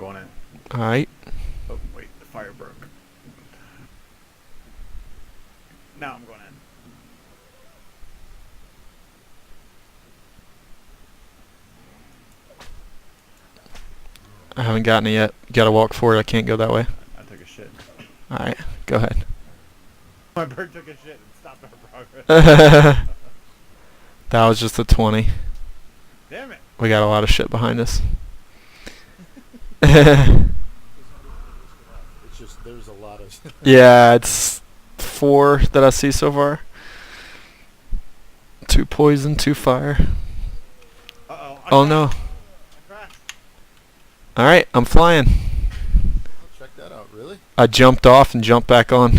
going in. Alright. Oh, wait, the fire broke. Now I'm going in. I haven't gotten it yet. You gotta walk forward. I can't go that way. I took a shit. Alright, go ahead. My bird took a shit and stopped our progress. That was just a 20. Damn it. We got a lot of shit behind us. It's just there's a lot of. Yeah, it's 4 that I see so far. 2 poison, 2 fire. Uh-oh. Oh no. I crashed. Alright, I'm flying. Check that out. Really? I jumped off and jumped back on.